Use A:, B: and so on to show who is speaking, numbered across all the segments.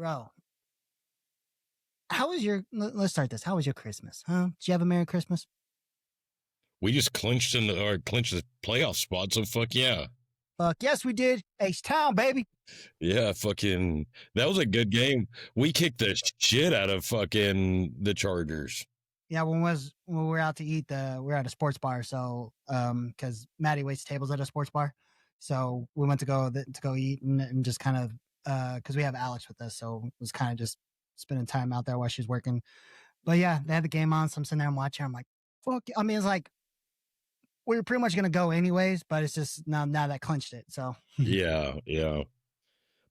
A: Bro, let's start this. How was your Christmas? Huh? Did you have a Merry Christmas?
B: We just clinched clinched the playoff spot, so fuck yeah.
A: Fuck yes, we did. H-Town, baby.
B: Yeah, fucking that was a good game. We kicked the shit out of fucking the Chargers.
A: Yeah, when we were out to eat, we were at a sports bar, so because Maddie waits tables at a sports bar, so we went to go eat and just kind of because we have Alex with us, so it was kind of just spending time out there while she's working. But yeah, they had the game on, so I'm sitting there and watching. I'm like, fuck. I mean, it's like we were pretty much gonna go anyways, but it's just now that clinched it. So
B: yeah.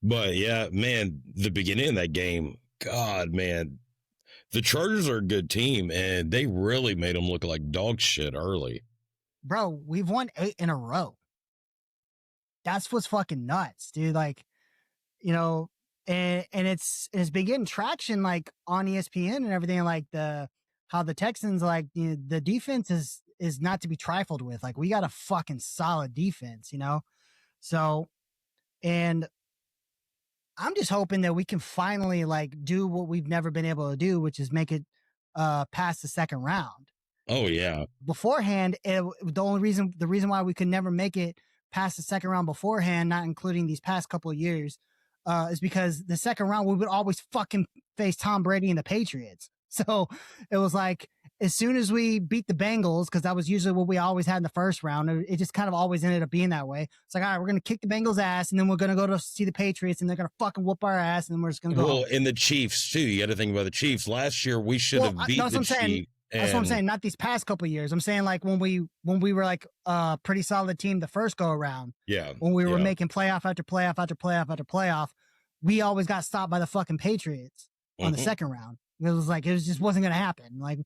B: But yeah, man, the beginning of that game, God, man, the Chargers are a good team, and they really made them look like dog shit early.
A: Bro, we've won 8 in a row. That's what's fucking nuts, dude. Like, and it's been getting traction like on ESPN and everything. Like how the Texans the defense is not to be trifled with. Like we got a fucking solid defense, So, and I'm just hoping that we can finally do what we've never been able to do, which is make it past the second round.
B: Oh yeah.
A: Beforehand, the reason why we could never make it past the second round beforehand, not including these past couple of years, is because the second round we would always fucking face Tom Brady and the Patriots. So it was like as soon as we beat the Bengals, because that was usually what we always had in the first round, it just kind of always ended up being that way. It's like, all right, we're gonna kick the Bengals' ass, and then we're gonna go to see the Patriots, and they're gonna fucking whoop our ass, and then we're just gonna go.
B: Well, and the Chiefs too. You got to think about the Chiefs. Last year we should have beat the Chiefs.
A: That's what I'm saying. Not these past couple of years. I'm saying like when we were like a pretty solid team the first go around.
B: Yeah.
A: When we were making playoff after playoff after playoff after playoff, we always got stopped by the fucking Patriots on the second round. It was like just wasn't gonna happen. Like,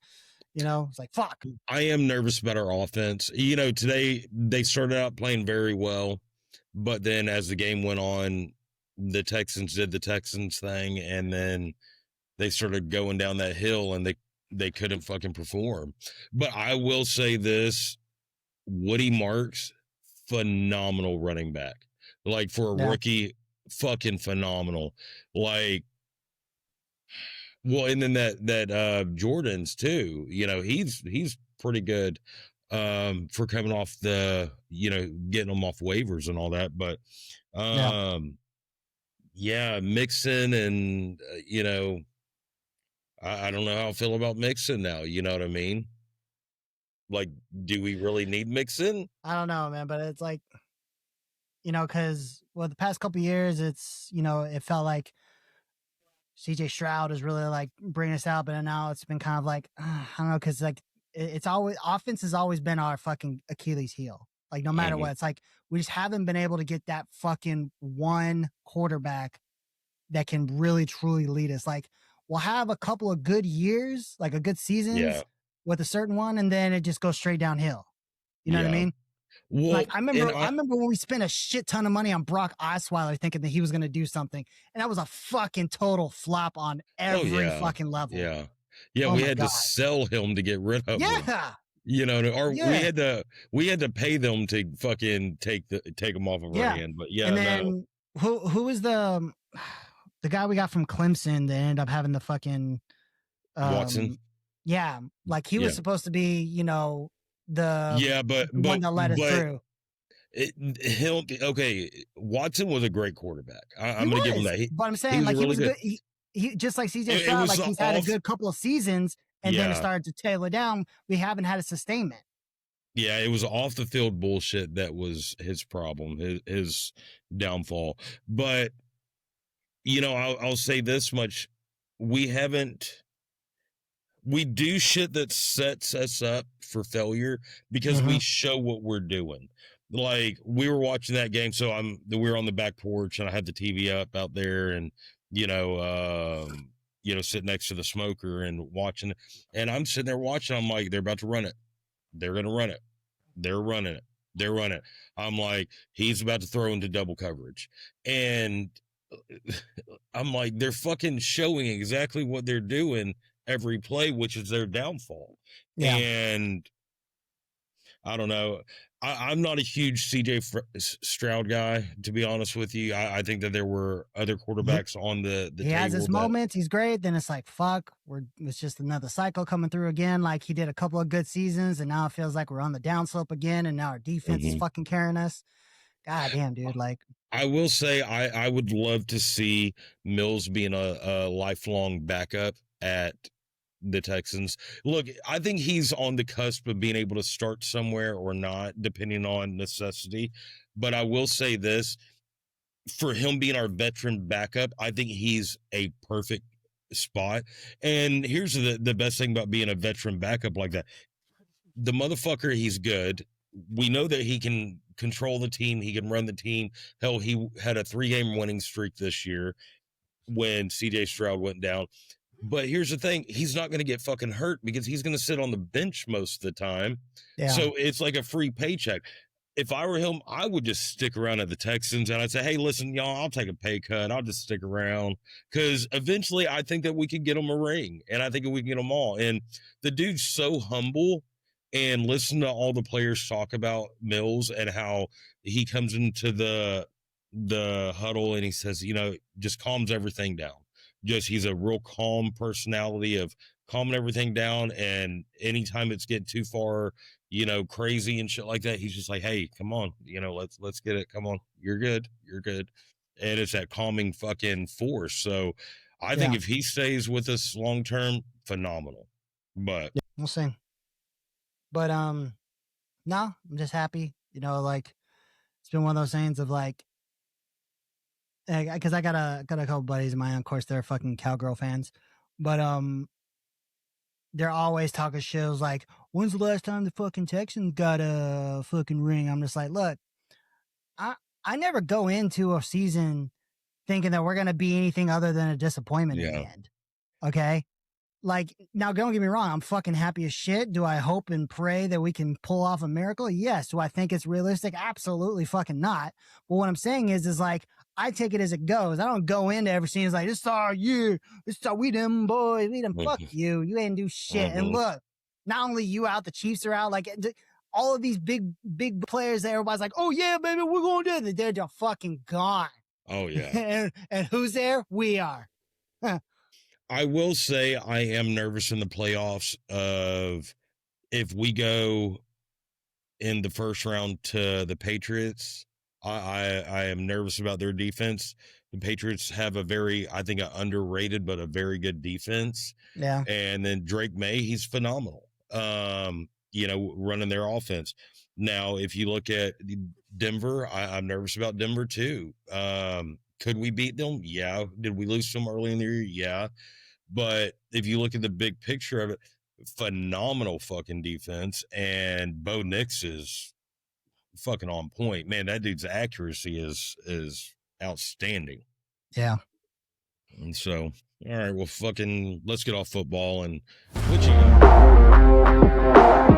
A: it's like fuck.
B: I am nervous about our offense. Today they started out playing very well, but then as the game went on, the Texans did the Texans thing, and then they started going down that hill, and they couldn't fucking perform. But I will say this: Woody Marks, phenomenal running back. Like for a rookie, fucking phenomenal. Like. Well, and then that Jordan's too, he's pretty good for coming off getting them off waivers and all that. But Mixon and I don't know how I feel about Mixon now. You know what I mean? Like, do we really need Mixon?
A: I don't know, man, but it's like, because the past couple of years, it's it felt like CJ Stroud is really like bringing us out, but now it's been kind of like, I don't know. Cause like it's always, offense has always been our fucking Achilles heel. Like no matter what, it's like, we just haven't been able to get that fucking one quarterback that can really truly lead us. Like we'll have a couple of good years, like a good seasons with a certain one. And then it just goes straight downhill. You know what I mean? Well, like I remember when we spent a shit ton of money on Brock Osweiler thinking that he was going to do something, and that was a fucking total flop on every fucking level.
B: Yeah, we had to sell him to get rid of him. We had to pay them to fucking take him off of our hand. But
A: and then who was the guy we got from Clemson that ended up having the fucking
B: Watson?
A: Yeah, like he was supposed to be, the one that led us through.
B: Watson was a great quarterback. I'm going to give him that.
A: But I'm saying he was good. He just like CJ Stroud, like he's had a good couple of seasons, and then it started to tail it down. We haven't had a sustainment.
B: Yeah, it was off the field bullshit that was his problem, his downfall. But I'll say this much: we do shit that sets us up for failure because we show what we're doing. Like we were watching that game. So we were on the back porch and I had the TV up out there and, sitting next to the smoker and watching it. And I'm sitting there watching. I'm like, they're about to run it. They're going to run it. They're running it. They're running it. I'm like, he's about to throw into double coverage. And I'm like, they're fucking showing exactly what they're doing every play, which is their downfall. And I don't know. I'm not a huge Stroud guy, to be honest with you. I think that there were other quarterbacks on the
A: He has
B: table
A: his moments. He's great. Then it's like, fuck, it's just another cycle coming through again. Like he did a couple of good seasons, and now it feels like we're on the downslope again, and now our defense is fucking carrying us. God damn, dude. Like,
B: I will say I would love to see Mills being a lifelong backup at the Texans. Look, I think he's on the cusp of being able to start somewhere or not, depending on necessity. But I will say this, for him being our veteran backup, I think he's a perfect spot. And here's the best thing about being a veteran backup like that. The motherfucker, he's good. We know that he can control the team. He can run the team. Hell, he had a 3-game winning streak this year when CJ Stroud went down. But here's the thing. He's not going to get fucking hurt because he's going to sit on the bench most of the time.
A: yeah.
B: So it's like a free paycheck. If I were him, I would just stick around at the Texans and I'd say, hey, listen, y'all, I'll take a pay cut. I'll just stick around because eventually I think that we could get him a ring and I think we can get them all. And the dude's so humble, and listen to all the players talk about Mills and how he comes into the huddle and he says, just calms everything down. Just he's a real calm personality of calming everything down. And anytime it's getting too far, crazy and shit like that, he's just like, hey, come on, let's get it. Come on, you're good. And it's that calming fucking force. So I think if he stays with us long term, phenomenal. But
A: we'll see. But no, I'm just happy. Like it's been one of those things of like, because I got a couple buddies of mine. Of course, they're fucking Cowgirl fans, but they're always talking shit like, when's the last time the fucking Texans got a fucking ring? I'm just like, look, I never go into a season thinking that we're gonna be anything other than a disappointment in the end. Okay. Like, now don't get me wrong, I'm fucking happy as shit. Do I hope and pray that we can pull off a miracle? Yes. Do I think it's realistic? Absolutely fucking not. But what I'm saying is like, I take it as it goes. I don't go into every scene like, this is our year. This is our, we them boys. We them. Fuck you. You ain't do shit. And look, not only you out, the Chiefs are out. Like, all of these big players that everybody's like, oh yeah, baby, we're going to do it. They're just fucking gone.
B: Oh yeah.
A: and who's there? We are.
B: I will say I am nervous in the playoffs of if we go in the first round to the Patriots. I am nervous about their defense. The Patriots have I think, an underrated but a very good defense.
A: Yeah.
B: And then Drake May, he's phenomenal. Running their offense. Now, if you look at Denver, I'm nervous about Denver too. Could we beat them? Yeah. Did we lose them early in the year? Yeah. But if you look at the big picture of it, phenomenal fucking defense. And Bo Nix is fucking on point. Man, that dude's accuracy is outstanding.
A: Yeah.
B: And so, all right, well, fucking let's get off football and what you got?